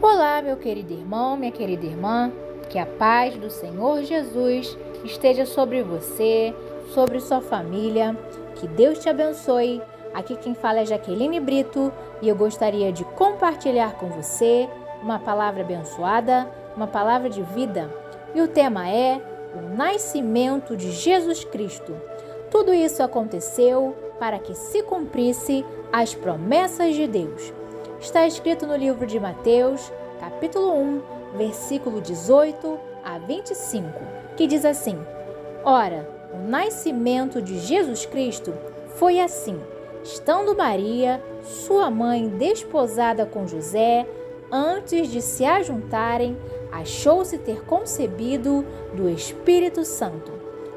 Olá, meu querido irmão, minha querida irmã, que a paz do Senhor Jesus esteja sobre você, sobre sua família, que Deus te abençoe. Aqui quem fala é Jaqueline Brito e eu gostaria de compartilhar com você uma palavra abençoada, uma palavra de vida. E o tema é o nascimento de Jesus Cristo. Tudo isso aconteceu para que se cumprisse as promessas de Deus. Está escrito no livro de Mateus, capítulo 1, versículo 18 a 25, que diz assim: Ora, o nascimento de Jesus Cristo foi assim. Estando Maria, sua mãe, desposada com José, antes de se ajuntarem, achou-se ter concebido do Espírito Santo.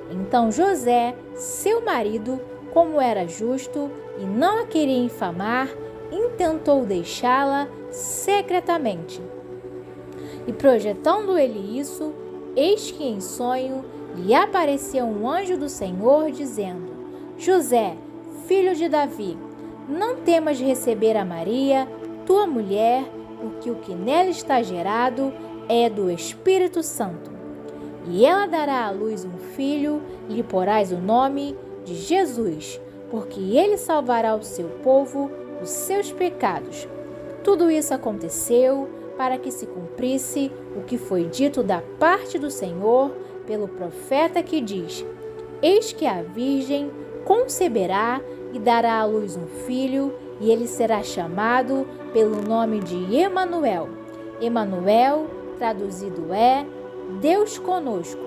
Então José, seu marido, como era justo e não a queria infamar, intentou deixá-la secretamente. E projetando ele isso, eis que em sonho lhe apareceu um anjo do Senhor, dizendo: José, filho de Davi, não temas receber a Maria, tua mulher, porque o que nela está gerado é do Espírito Santo. E ela dará à luz um filho, lhe porás o nome de Jesus, porque ele salvará o seu povo dos seus pecados. Tudo isso aconteceu para que se cumprisse o que foi dito da parte do Senhor pelo profeta que diz: Eis que a virgem conceberá e dará à luz um filho, e ele será chamado pelo nome de Emanuel. Emanuel, traduzido é Deus conosco.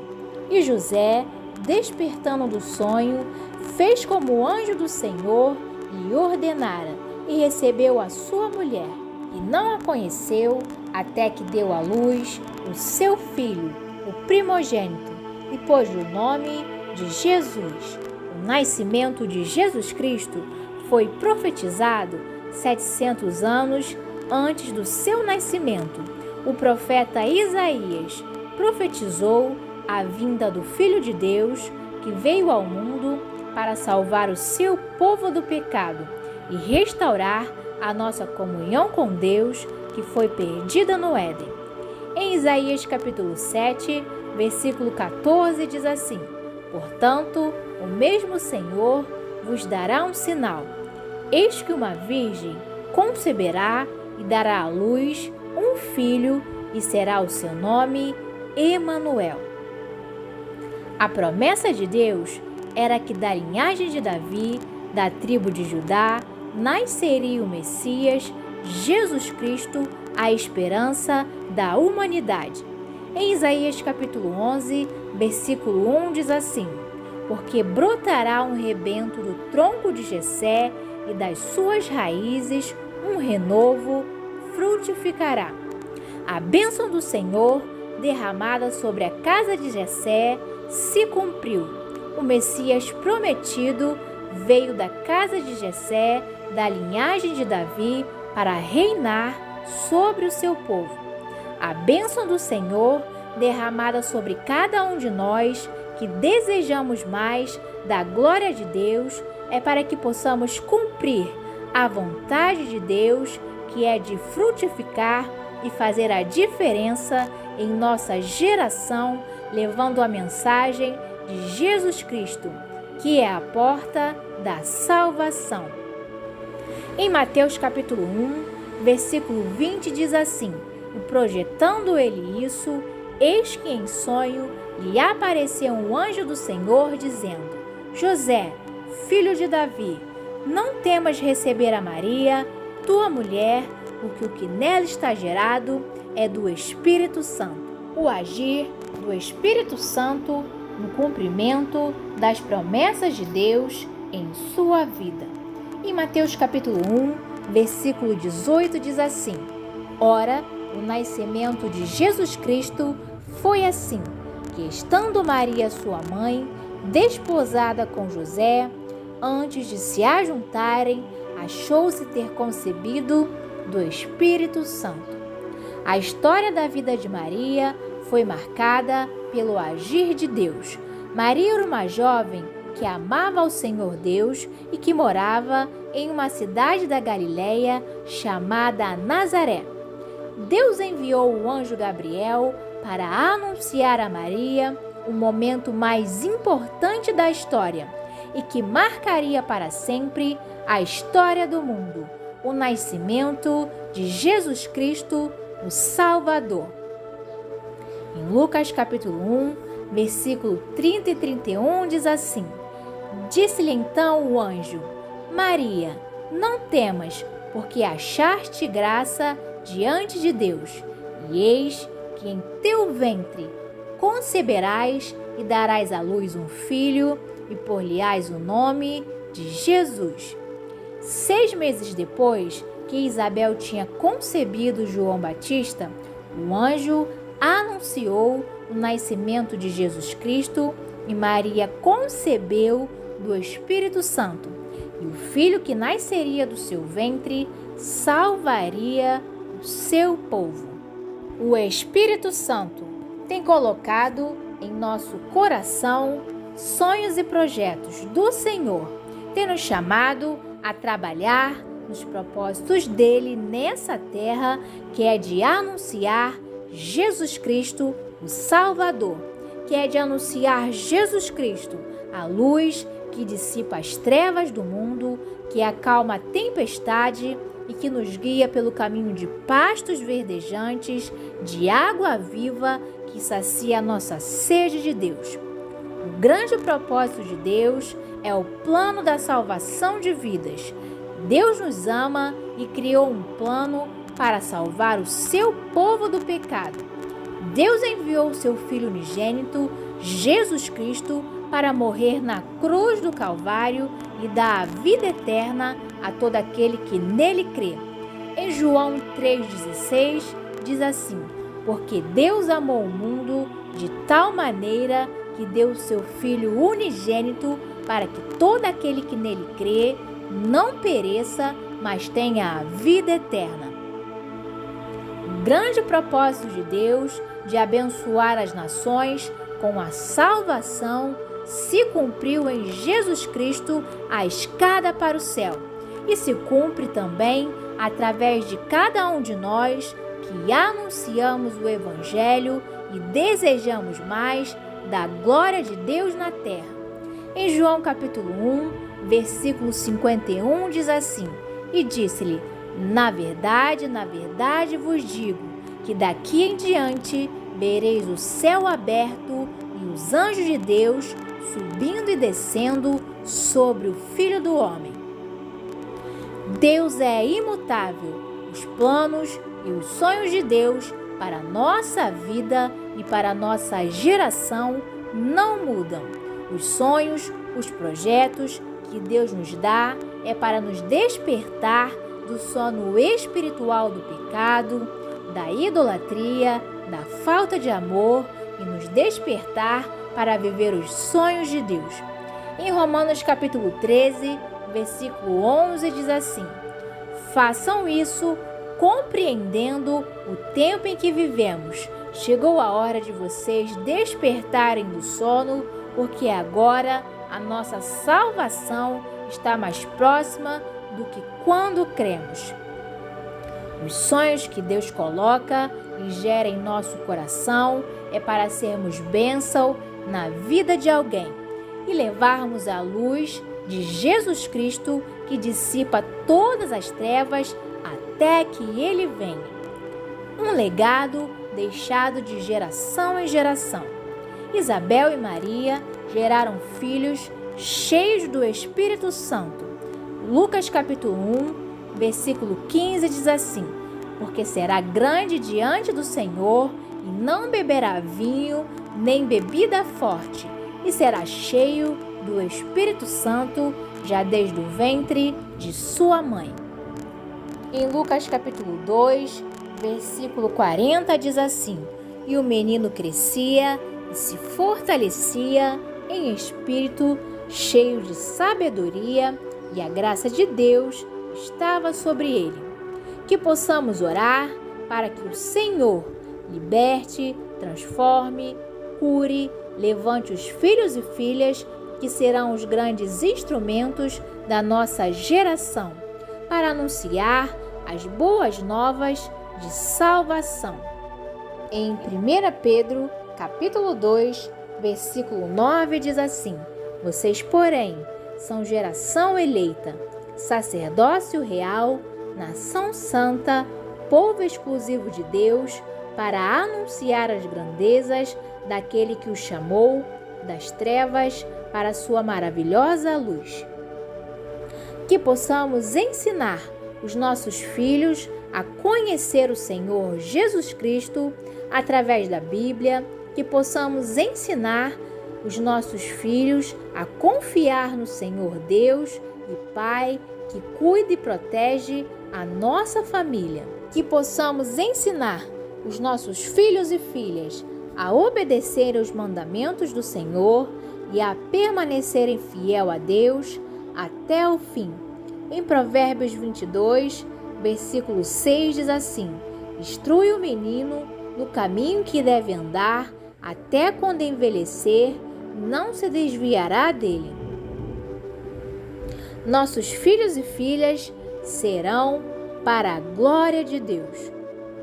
E José, despertando do sonho, fez como o anjo do Senhor lhe ordenara, e recebeu a sua mulher, e não a conheceu até que deu à luz o seu filho, o primogênito, e pôs-lhe o nome de Jesus. O nascimento de Jesus Cristo foi profetizado 700 anos antes do seu nascimento. O profeta Isaías profetizou a vinda do Filho de Deus, que veio ao mundo para salvar o seu povo do pecado e restaurar a nossa comunhão com Deus, que foi perdida no Éden. Em Isaías capítulo 7, versículo 14, diz assim: Portanto, o mesmo Senhor vos dará um sinal. Eis que uma virgem conceberá e dará à luz um filho, e será o seu nome Emanuel. A promessa de Deus era que da linhagem de Davi, da tribo de Judá, nasceria o Messias, Jesus Cristo, a esperança da humanidade. Em Isaías capítulo 11, versículo 1 diz assim: Porque brotará um rebento do tronco de Jessé, e das suas raízes um renovo frutificará. A bênção do Senhor, derramada sobre a casa de Jessé, se cumpriu. O Messias prometido veio da casa de Jessé, da linhagem de Davi, para reinar sobre o seu povo. A bênção do Senhor, derramada sobre cada um de nós que desejamos mais da glória de Deus, é para que possamos cumprir a vontade de Deus, que é de frutificar e fazer a diferença em nossa geração, levando a mensagem de Jesus Cristo, que é a porta da salvação. Em Mateus capítulo 1, versículo 20 diz assim: E projetando ele isso, eis que em sonho lhe apareceu um anjo do Senhor, dizendo: José, filho de Davi, não temas receber a Maria, tua mulher, porque o que nela está gerado é do Espírito Santo. O agir do Espírito Santo no cumprimento das promessas de Deus em sua vida. Em Mateus capítulo 1, versículo 18 diz assim: Ora, o nascimento de Jesus Cristo foi assim, que estando Maria sua mãe, desposada com José, antes de se ajuntarem, achou-se ter concebido do Espírito Santo. A história da vida de Maria foi marcada pelo agir de Deus. Maria era uma jovem que amava ao Senhor Deus e que morava em uma cidade da Galileia chamada Nazaré. Deus enviou o anjo Gabriel para anunciar a Maria o momento mais importante da história e que marcaria para sempre a história do mundo, o nascimento de Jesus Cristo, o Salvador. Em Lucas capítulo 1, versículo 30 e 31 diz assim: Disse-lhe então o anjo: Maria, não temas, porque achaste graça diante de Deus, e eis que em teu ventre conceberás e darás à luz um filho, e por-lhe-ás o nome de Jesus. 6 meses depois que Isabel tinha concebido João Batista, o anjo anunciou o nascimento de Jesus Cristo e Maria concebeu do Espírito Santo, e o filho que nasceria do seu ventre salvaria o seu povo. O Espírito Santo tem colocado em nosso coração sonhos e projetos do Senhor, tem nos chamado a trabalhar nos propósitos dele nessa terra, que é de anunciar Jesus Cristo, o Salvador, que é de anunciar Jesus Cristo, a luz que dissipa as trevas do mundo, que acalma a tempestade e que nos guia pelo caminho de pastos verdejantes, de água viva que sacia a nossa sede de Deus. O grande propósito de Deus é o plano da salvação de vidas. Deus nos ama e criou um plano para salvar o seu povo do pecado. Deus enviou o seu Filho unigênito, Jesus Cristo, para morrer na cruz do Calvário e dar a vida eterna a todo aquele que nele crê. Em João 3,16 diz assim: Porque Deus amou o mundo de tal maneira que deu o seu Filho unigênito para que todo aquele que nele crê não pereça, mas tenha a vida eterna. O grande propósito de Deus de abençoar as nações com a salvação se cumpriu em Jesus Cristo, a escada para o céu, e se cumpre também através de cada um de nós que anunciamos o Evangelho e desejamos mais da glória de Deus na terra. Em João capítulo 1, versículo 51 diz assim: E disse-lhe: na verdade vos digo, que daqui em diante vereis o céu aberto e os anjos de Deus subindo e descendo sobre o Filho do Homem. Deus é imutável. Os planos e os sonhos de Deus para a nossa vida e para a nossa geração não mudam. Os sonhos, os projetos que Deus nos dá é para nos despertar do sono espiritual do pecado, da idolatria, da falta de amor e nos despertar para viver os sonhos de Deus. Em Romanos capítulo 13, versículo 11 diz assim: Façam isso compreendendo o tempo em que vivemos. Chegou a hora de vocês despertarem do sono, porque agora a nossa salvação está mais próxima do que quando cremos. Os sonhos que Deus coloca e gera em nosso coração é para sermos bênção na vida de alguém e levarmos a luz de Jesus Cristo que dissipa todas as trevas até que Ele venha. Um legado deixado de geração em geração. Isabel e Maria geraram filhos cheios do Espírito Santo. Lucas capítulo 1, versículo 15 diz assim: Porque será grande diante do Senhor e não beberá vinho nem bebida forte, e será cheio do Espírito Santo já desde o ventre de sua mãe. Em Lucas capítulo 2, versículo 40 diz assim: E o menino crescia e se fortalecia em espírito, cheio de sabedoria, e a graça de Deus estava sobre ele. Que possamos orar para que o Senhor liberte, transforme, cure, levante os filhos e filhas que serão os grandes instrumentos da nossa geração para anunciar as boas novas de salvação. Em 1 Pedro, capítulo 2, versículo 9 diz assim: vocês, porém, são geração eleita, sacerdócio real, nação santa, povo exclusivo de Deus, para anunciar as grandezas daquele que os chamou das trevas para a sua maravilhosa luz. Que possamos ensinar os nossos filhos a conhecer o Senhor Jesus Cristo através da Bíblia, que possamos ensinar os nossos filhos a confiar no Senhor Deus e Pai, que cuida e protege a nossa família. Que possamos ensinar os nossos filhos e filhas a obedecer aos mandamentos do Senhor e a permanecerem fiel a Deus até o fim. Em Provérbios 22, versículo 6 diz assim: instrui o menino no caminho que deve andar, até quando envelhecer, não se desviará dele. Nossos filhos e filhas serão para a glória de Deus.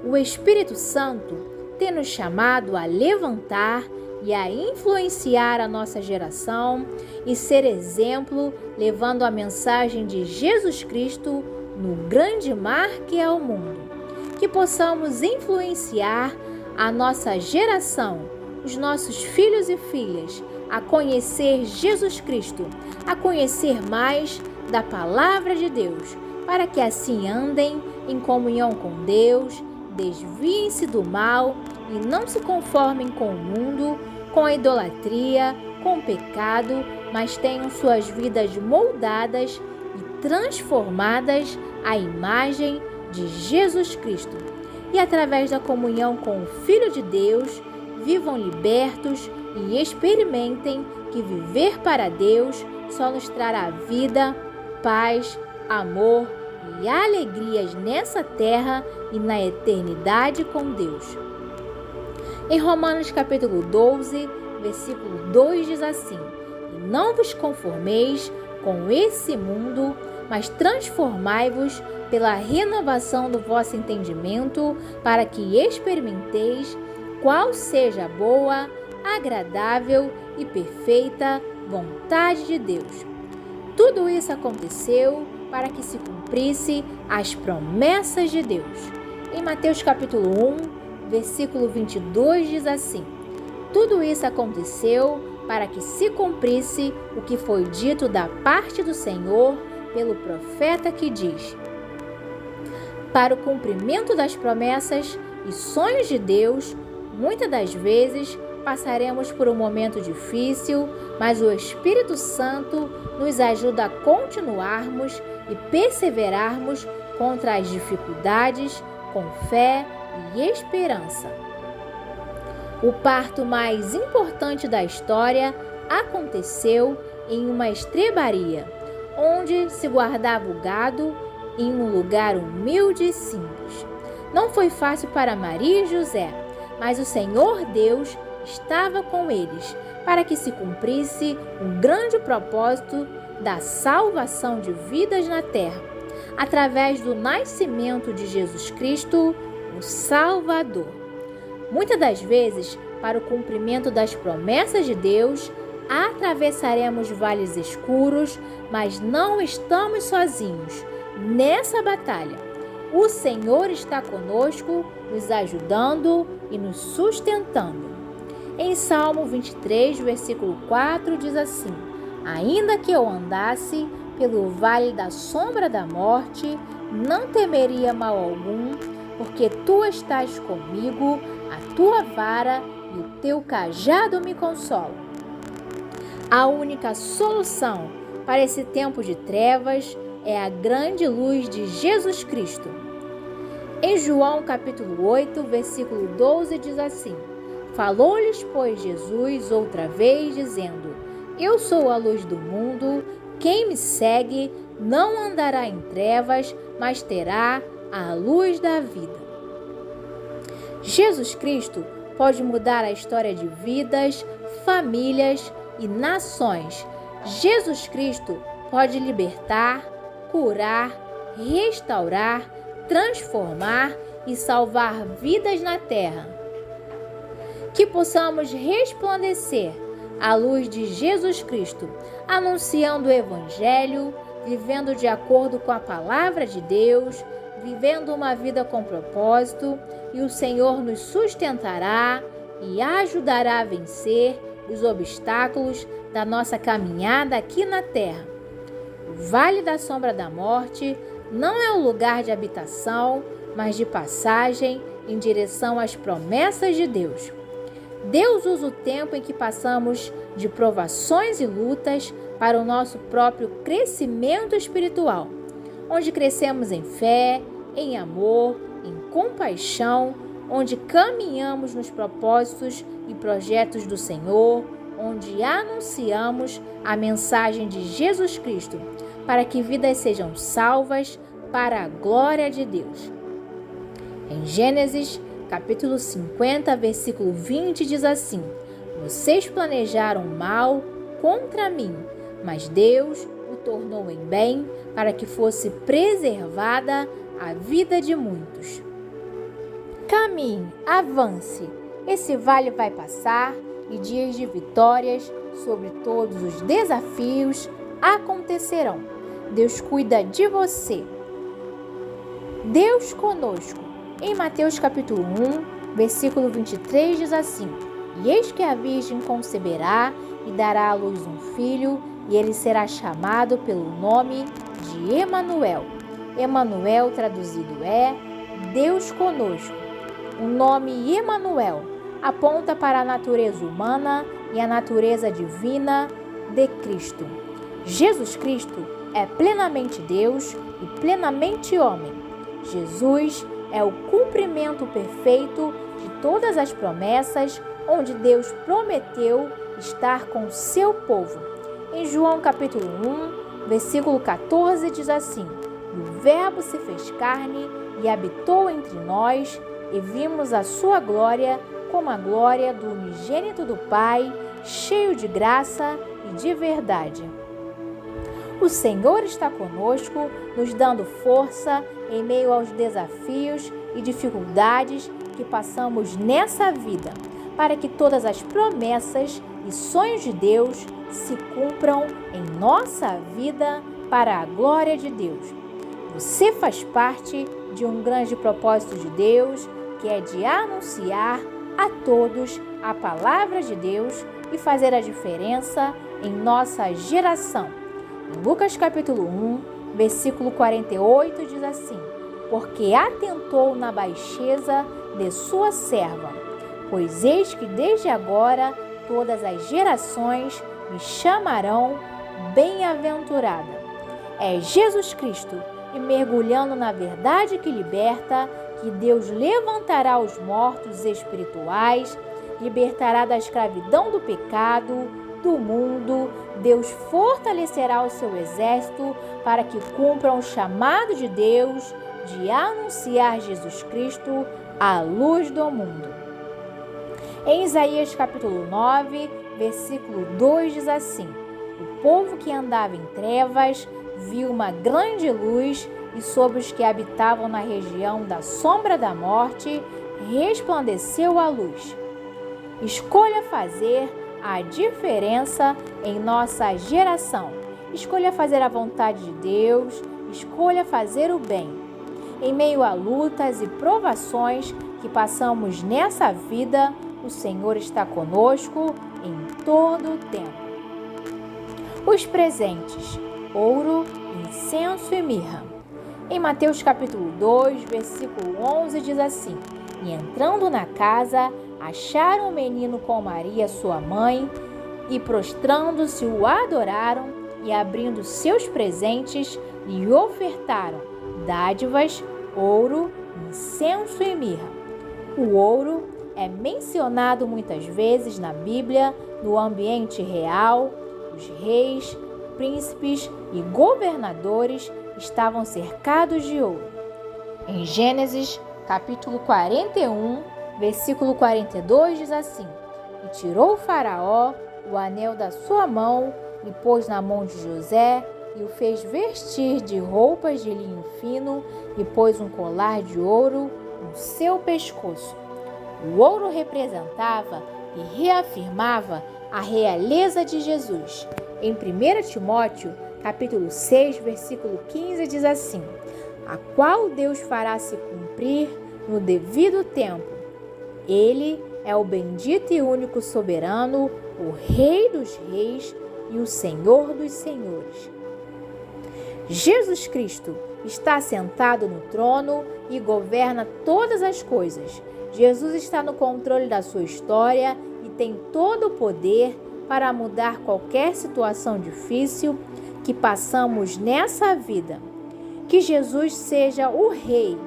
O Espírito Santo tem nos chamado a levantar e a influenciar a nossa geração e ser exemplo, levando a mensagem de Jesus Cristo no grande mar que é o mundo. Que possamos influenciar a nossa geração, os nossos filhos e filhas, a conhecer Jesus Cristo, a conhecer mais da palavra de Deus, para que assim andem em comunhão com Deus, desviem-se do mal e não se conformem com o mundo, com a idolatria, com o pecado, mas tenham suas vidas moldadas e transformadas à imagem de Jesus Cristo. E através da comunhão com o Filho de Deus, vivam libertos e experimentem que viver para Deus só nos trará vida, paz, amor e alegrias nessa terra e na eternidade com Deus. Em Romanos capítulo 12, versículo 2 diz assim: e não vos conformeis com esse mundo, mas transformai-vos pela renovação do vosso entendimento, para que experimenteis qual seja a boa, agradável e perfeita vontade de Deus. Tudo isso aconteceu para que se cumprisse as promessas de Deus. Em Mateus capítulo 1, versículo 22 diz assim: tudo isso aconteceu para que se cumprisse o que foi dito da parte do Senhor pelo profeta que diz: para o cumprimento das promessas e sonhos de Deus, muitas das vezes passaremos por um momento difícil, mas o Espírito Santo nos ajuda a continuarmos e perseverarmos contra as dificuldades com fé e esperança. O parto mais importante da história aconteceu em uma estrebaria, onde se guardava o gado em um lugar humilde e simples. Não foi fácil para Maria e José, mas o Senhor Deus estava com eles, para que se cumprisse um grande propósito da salvação de vidas na terra, através do nascimento de Jesus Cristo, o Salvador. Muitas das vezes, para o cumprimento das promessas de Deus, atravessaremos vales escuros, mas não estamos sozinhos nessa batalha. O Senhor está conosco, nos ajudando e nos sustentando. Em Salmo 23, versículo 4, diz assim: ainda que eu andasse pelo vale da sombra da morte, não temeria mal algum, porque tu estás comigo, a tua vara e o teu cajado me consolam. A única solução para esse tempo de trevas é a grande luz de Jesus Cristo. Em João capítulo 8, versículo 12 diz assim: falou-lhes, pois, Jesus outra vez, dizendo: eu sou a luz do mundo, quem me segue não andará em trevas, mas terá a luz da vida. Jesus Cristo pode mudar a história de vidas, famílias e nações. Jesus Cristo pode libertar, curar, restaurar, transformar e salvar vidas na terra. Que possamos resplandecer a luz de Jesus Cristo, anunciando o Evangelho, vivendo de acordo com a palavra de Deus, vivendo uma vida com propósito, e o Senhor nos sustentará e ajudará a vencer os obstáculos da nossa caminhada aqui na terra. O Vale da Sombra da Morte não é um lugar de habitação, mas de passagem em direção às promessas de Deus. Deus usa o tempo em que passamos de provações e lutas para o nosso próprio crescimento espiritual, onde crescemos em fé, em amor, em compaixão, onde caminhamos nos propósitos e projetos do Senhor, onde anunciamos a mensagem de Jesus Cristo, para que vidas sejam salvas para a glória de Deus. Em Gênesis, capítulo 50, versículo 20, diz assim: Vocês planejaram mal contra mim, mas Deus o tornou em bem para que fosse preservada a vida de muitos. Caminhe, avance. Esse vale vai passar e dias de vitórias sobre todos os desafios acontecerão. Deus cuida de você. Deus conosco. Em Mateus capítulo 1, versículo 23 diz assim: E eis que a Virgem conceberá e dará à luz um filho, e ele será chamado pelo nome de Emanuel. Emanuel traduzido é Deus conosco. O nome Emanuel aponta para a natureza humana e a natureza divina de Cristo. Jesus Cristo é plenamente Deus e plenamente homem. Jesus é o cumprimento perfeito de todas as promessas, onde Deus prometeu estar com seu povo. Em João capítulo 1, versículo 14 diz assim: E o Verbo se fez carne e habitou entre nós, e vimos a sua glória como a glória do unigênito do Pai, cheio de graça e de verdade. O Senhor está conosco, nos dando força em meio aos desafios e dificuldades que passamos nessa vida, para que todas as promessas e sonhos de Deus se cumpram em nossa vida para a glória de Deus. Você faz parte de um grande propósito de Deus, que é de anunciar a todos a palavra de Deus e fazer a diferença em nossa geração. Em Lucas capítulo 1, versículo 48 diz assim: Porque atentou na baixeza de sua serva, pois eis que desde agora todas as gerações me chamarão bem-aventurada. É Jesus Cristo, e mergulhando na verdade que liberta, que Deus levantará os mortos espirituais, libertará da escravidão do pecado, do mundo. Deus fortalecerá o seu exército para que cumpram o chamado de Deus de anunciar Jesus Cristo, a luz do mundo. Em Isaías capítulo 9, versículo 2 diz assim: O povo que andava em trevas viu uma grande luz, e sobre os que habitavam na região da sombra da morte resplandeceu a luz. Escolha fazer a diferença em nossa geração. Escolha fazer a vontade de Deus, escolha fazer o bem. Em meio a lutas e provações que passamos nessa vida, o Senhor está conosco em todo o tempo. Os presentes: ouro, incenso e mirra. Em Mateus capítulo 2, versículo 11 diz assim: E entrando na casa, acharam o menino com Maria sua mãe, e prostrando-se o adoraram, e abrindo seus presentes, lhe ofertaram dádivas, ouro, incenso e mirra. O ouro é mencionado muitas vezes na Bíblia no ambiente real. Os reis, príncipes e governadores estavam cercados de ouro. Em Gênesis, capítulo 41, versículo 42 diz assim: E tirou o faraó o anel da sua mão e pôs na mão de José, e o fez vestir de roupas de linho fino, e pôs um colar de ouro no seu pescoço. O ouro representava e reafirmava a realeza de Jesus. Em 1 Timóteo, capítulo 6, versículo 15, diz assim: a qual Deus fará se cumprir no devido tempo. Ele é o bendito e único soberano, o Rei dos reis e o Senhor dos senhores. Jesus Cristo está sentado no trono e governa todas as coisas. Jesus está no controle da sua história e tem todo o poder para mudar qualquer situação difícil que passamos nessa vida. Que Jesus seja o Rei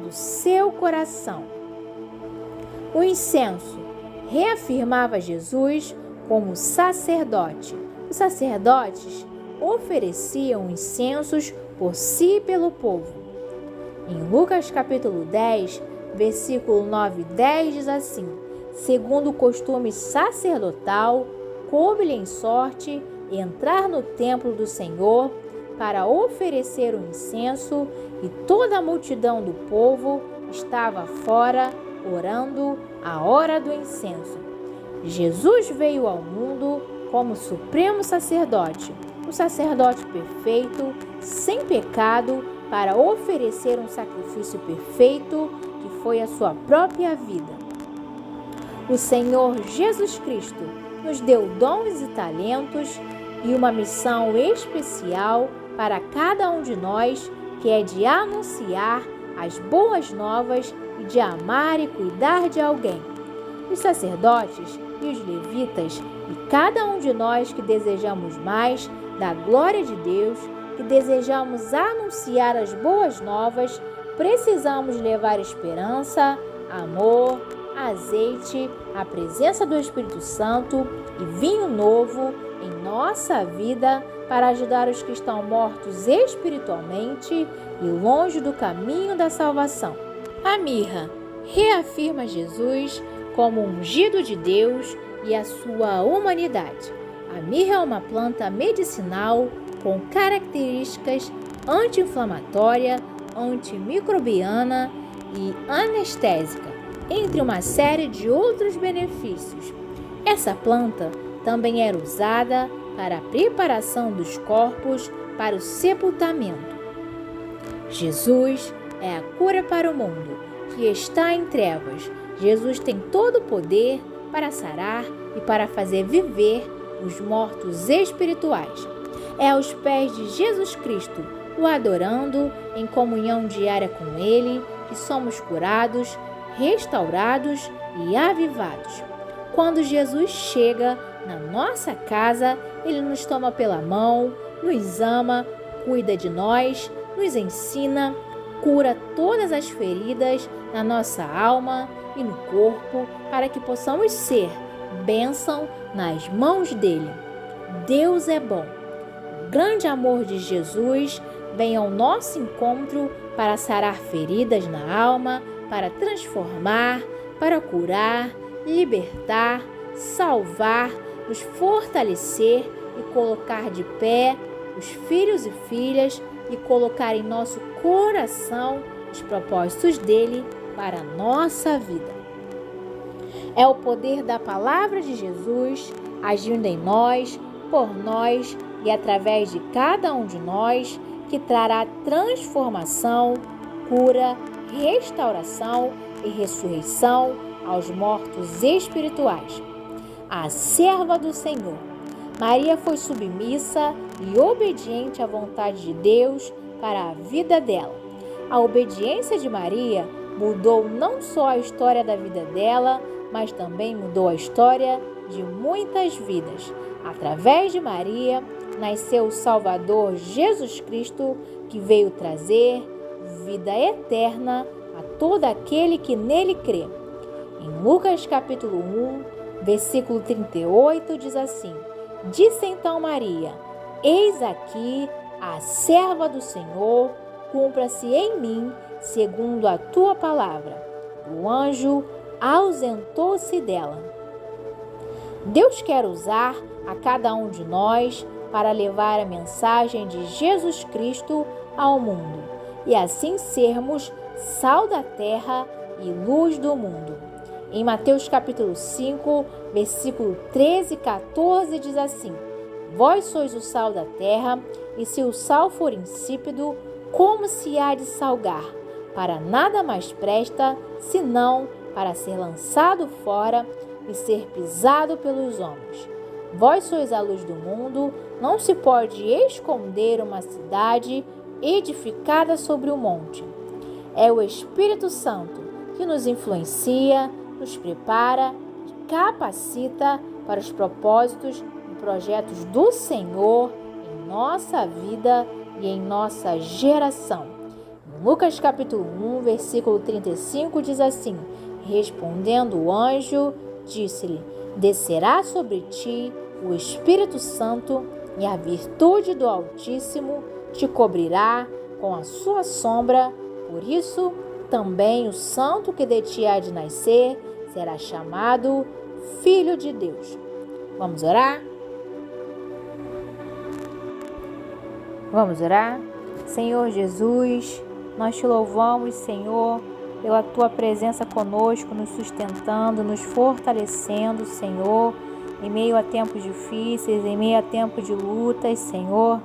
do seu coração. O incenso reafirmava Jesus como sacerdote. Os sacerdotes ofereciam incensos por si e pelo povo. Em Lucas capítulo 10, versículo 9 e 10 diz assim: segundo o costume sacerdotal, coube-lhe em sorte entrar no templo do Senhor para oferecer o incenso, e toda a multidão do povo estava fora, orando a hora do incenso. Jesus veio ao mundo como supremo sacerdote, o sacerdote perfeito, sem pecado, para oferecer um sacrifício perfeito, que foi a sua própria vida. O Senhor Jesus Cristo nos deu dons e talentos e uma missão especial para cada um de nós, que é de anunciar as boas novas e de amar e cuidar de alguém. Os sacerdotes e os levitas e cada um de nós que desejamos mais da glória de Deus, que desejamos anunciar as boas novas, precisamos levar esperança, amor, azeite, a presença do Espírito Santo e vinho novo em nossa vida para ajudar os que estão mortos espiritualmente e longe do caminho da salvação. A mirra reafirma Jesus como ungido de Deus e a sua humanidade. A mirra é uma planta medicinal com características anti-inflamatória, antimicrobiana e anestésica, entre uma série de outros benefícios. Essa planta também era usada para a preparação dos corpos para o sepultamento. Jesus é a cura para o mundo que está em trevas. Jesus tem todo o poder para sarar e para fazer viver os mortos espirituais. É aos pés de Jesus Cristo, o adorando em comunhão diária com Ele, que somos curados, restaurados e avivados. Quando Jesus chega na nossa casa, Ele nos toma pela mão, nos ama, cuida de nós, nos ensina, cura todas as feridas na nossa alma e no corpo, para que possamos ser bênção nas mãos dEle. Deus é bom. O grande amor de Jesus vem ao nosso encontro para sarar feridas na alma, para transformar, para curar, libertar, salvar, nos fortalecer e colocar de pé os filhos e filhas e colocar em nosso coração os propósitos dele para a nossa vida. É o poder da palavra de Jesus agindo em nós, por nós e através de cada um de nós, que trará transformação, cura, restauração e ressurreição aos mortos espirituais. A serva do Senhor. Maria foi submissa e obediente à vontade de Deus para a vida dela. A obediência de Maria mudou não só a história da vida dela, mas também mudou a história de muitas vidas. Através de Maria, nasceu o Salvador Jesus Cristo, que veio trazer vida eterna a todo aquele que nele crê. Em Lucas capítulo 1, versículo 38, diz assim: disse então Maria: eis aqui a serva do Senhor, cumpra-se em mim segundo a tua palavra. O anjo ausentou-se dela. Deus quer usar a cada um de nós para levar a mensagem de Jesus Cristo ao mundo e assim sermos sal da terra e luz do mundo. Em Mateus capítulo 5, versículo 13 e 14 diz assim: Vós sois o sal da terra, e se o sal for insípido, como se há de salgar? Para nada mais presta, senão para ser lançado fora e ser pisado pelos homens. Vós sois a luz do mundo, não se pode esconder uma cidade edificada sobre o monte. É o Espírito Santo que nos influencia, nos prepara e capacita para os propósitos e projetos do Senhor em nossa vida e em nossa geração. Em Lucas capítulo 1, versículo 35 diz assim: Respondendo o anjo, disse-lhe: Descerá sobre ti o Espírito Santo, e a virtude do Altíssimo te cobrirá com a sua sombra. Por isso, também o santo que de ti há de nascer será chamado Filho de Deus. Vamos orar? Vamos orar? Senhor Jesus, nós te louvamos, Senhor, pela tua presença conosco, nos sustentando, nos fortalecendo, Senhor, em meio a tempos difíceis, em meio a tempos de lutas, Senhor.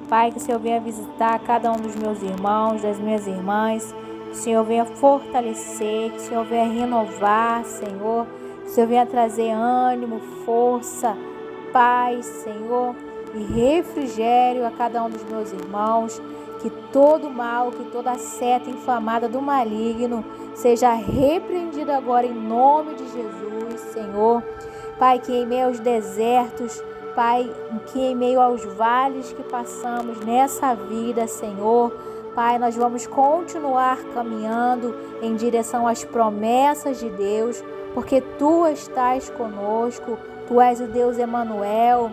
Pai, que o Senhor venha visitar cada um dos meus irmãos, das minhas irmãs, que o Senhor venha fortalecer, que o Senhor venha renovar, Senhor, que o Senhor venha trazer ânimo, força, paz, Senhor, e refrigério a cada um dos meus irmãos, que todo mal, que toda seta inflamada do maligno seja repreendida agora em nome de Jesus, Senhor. Pai, que em meio aos desertos, Pai, que em meio aos vales que passamos nessa vida, Senhor, Pai, nós vamos continuar caminhando em direção às promessas de Deus, porque Tu estás conosco, Tu és o Deus Emanuel,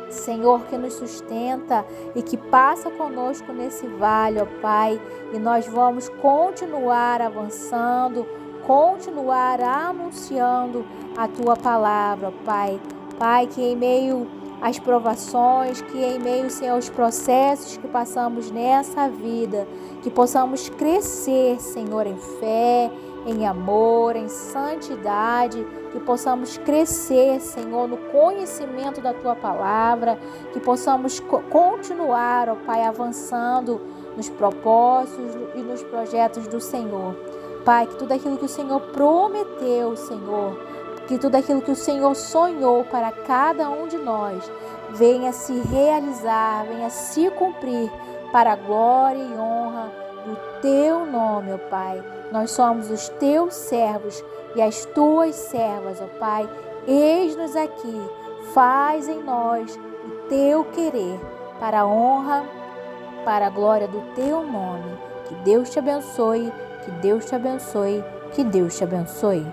Senhor, que nos sustenta e que passa conosco nesse vale, ó Pai, e nós vamos continuar avançando, continuar anunciando a Tua palavra, ó Pai. Pai, que em meio às provações, que em meio, Senhor, aos processos que passamos nessa vida, que possamos crescer, Senhor, em fé, em amor, em santidade, que possamos crescer, Senhor, no conhecimento da Tua palavra, que possamos continuar, ó Pai, avançando nos propósitos e nos projetos do Senhor. Pai, que tudo aquilo que o Senhor prometeu, Senhor, que tudo aquilo que o Senhor sonhou para cada um de nós venha se realizar, venha se cumprir para a glória e honra do Teu nome, ó Pai. Nós somos os Teus servos e as Tuas servas, ó Pai. Eis-nos aqui, faz em nós o Teu querer, para a honra, para a glória do Teu nome. Que Deus te abençoe, que Deus te abençoe, que Deus te abençoe.